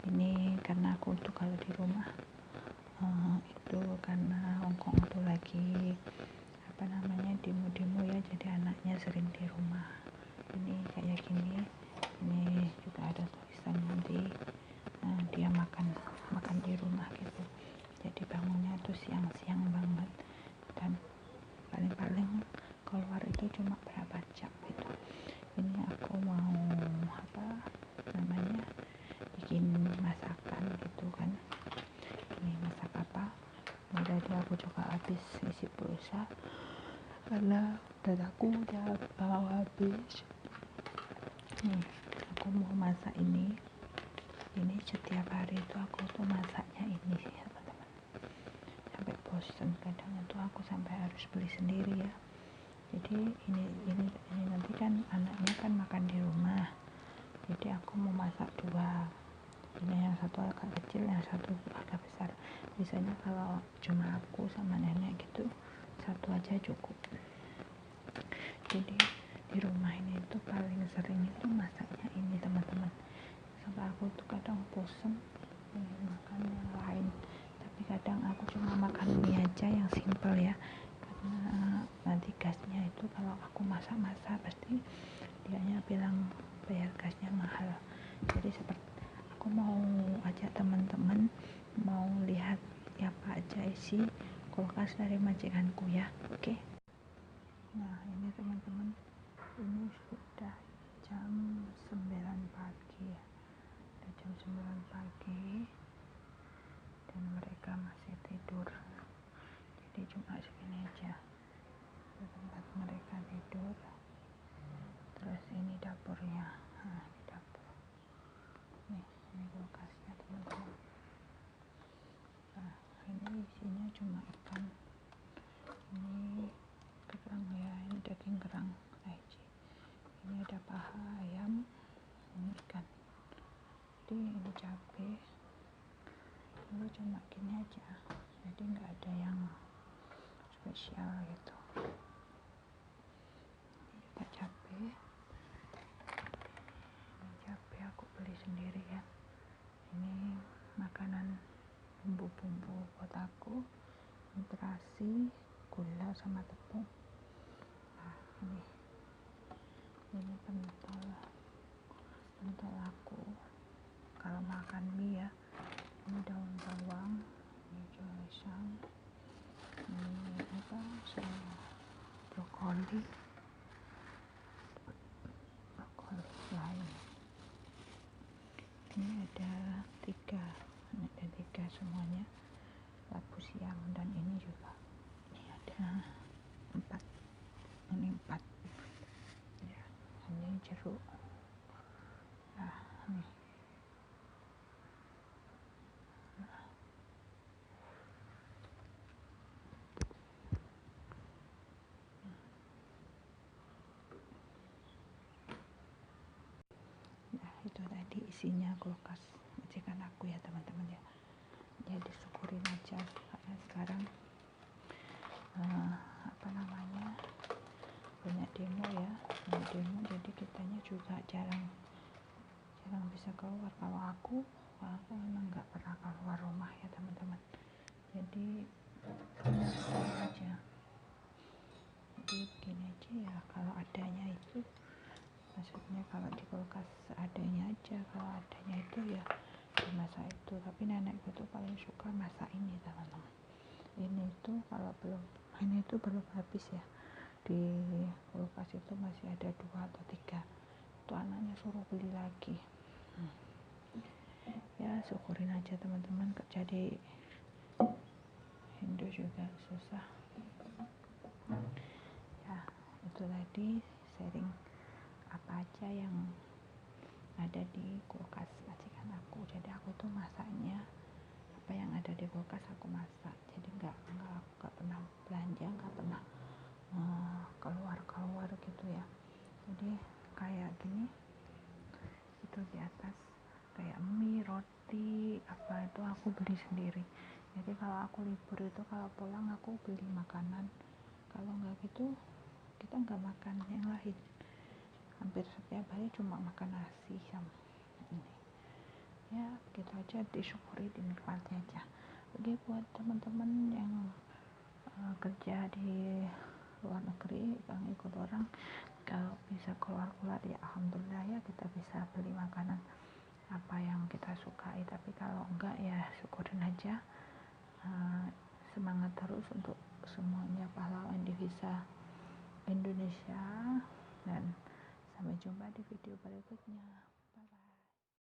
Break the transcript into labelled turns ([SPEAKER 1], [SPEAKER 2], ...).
[SPEAKER 1] Ini karena aku tuh kalau di rumah itu karena Hongkong tuh lagi demo-demo ya, jadi anaknya sering di rumah. Ini kayak gini, ini juga ada tulisan nanti dia makan di rumah gitu. Jadi bangunnya tuh siang-siang banget, dan paling keluar itu cuma berapa jam gitu. Ini aku mau bikin masakan gitu kan. Ini masak apa? Tadi aku juga habis isi pulsa karena dataku udah mau habis. Aku mau masak ini setiap hari itu aku tuh masaknya ini sih teman-teman, sampai bosen. Kadang itu aku sampai harus beli sendiri ya. Jadi ini nanti kan anaknya kan makan di rumah, jadi aku mau masak dua. Ini yang satu agak kecil, yang satu agak besar. Biasanya kalau cuma aku sama nenek gitu, satu aja cukup. Jadi di rumah ini tuh paling sering itu masaknya ini teman-teman. Sampai aku tuh kadang bosen makan yang lain, tapi kadang aku cuma makan mie aja yang simple ya, karena nanti gasnya itu kalau aku masak-masak pasti dianya bilang bayar gasnya mahal. Jadi seperti aku mau ajak teman-teman mau lihat apa aja isi kulkas dari majikanku ya. Oke. Nah ini teman-teman, ini sudah jam 9 pagi ya, udah jam 9 pagi dan mereka masih tidur. Jadi cuma segini aja tempat mereka tidur. Terus ini dapurnya, ini dapur, ini kulkasnya teman-teman. Nah ini isinya cuma ikan, ini kerang ya, ini daging kerang aja. Ini ada paha ayam, ini ikan. Jadi ini cabai, ini cuma gini aja, jadi nggak ada yang spesial gitu. Ini juga cabai, ini cabai aku beli sendiri ya. Ini makanan bumbu-bumbu buat aku, ini terasi, gula sama tepung. Nah ini pentol aku kalau makan mie ya. Ini daun bawang, ini pisang, ini brokoli lain. Ini ada tiga semuanya, labu siam, dan ini juga ini ada 4 ya. Ini jeruk. Nah itu tadi isinya kulkas majikan aku ya teman-teman ya. Jadi syukurin aja karena sekarang banyak demo ya, jadi kitanya juga jarang bisa keluar. Kalau aku memang nggak pernah keluar rumah ya teman-teman. Jadi aja, jadi begini aja ya, kalau adanya itu, maksudnya kalau di kulkas seadanya aja, kalau adanya itu ya dimasak itu. Tapi nenekku tuh paling suka masak ini teman-teman. Ini tuh kalau ini tuh belum habis ya, di kulkas itu masih ada 2 atau 3. Itu anaknya suruh beli lagi. Ya syukurin aja teman-teman, kerja di Indo juga susah ya. Itu tadi sharing apa aja yang ada di kulkas majikan aku. Jadi aku tuh masaknya apa yang ada di kulkas aku masak. Jadi aku nggak pernah belanja, nggak pernah keluar gitu ya. Jadi kayak gini itu di atas kayak mie, roti apa itu aku beli sendiri. Jadi kalau aku libur itu, kalau pulang aku beli makanan. Kalau nggak gitu kita nggak makan yang lain. Hampir setiap hari cuma makan nasi sama ini. ya gitu aja, disyukuri, dinikmati aja. Oke, buat teman-teman yang kerja di luar negeri yang ikut orang, kalau bisa keluar-keluar ya alhamdulillah ya, kita bisa beli makanan apa yang kita sukai. Tapi kalau enggak ya syukurin aja. Semangat terus untuk semuanya pahlawan divisa Indonesia, dan sampai jumpa di video berikutnya.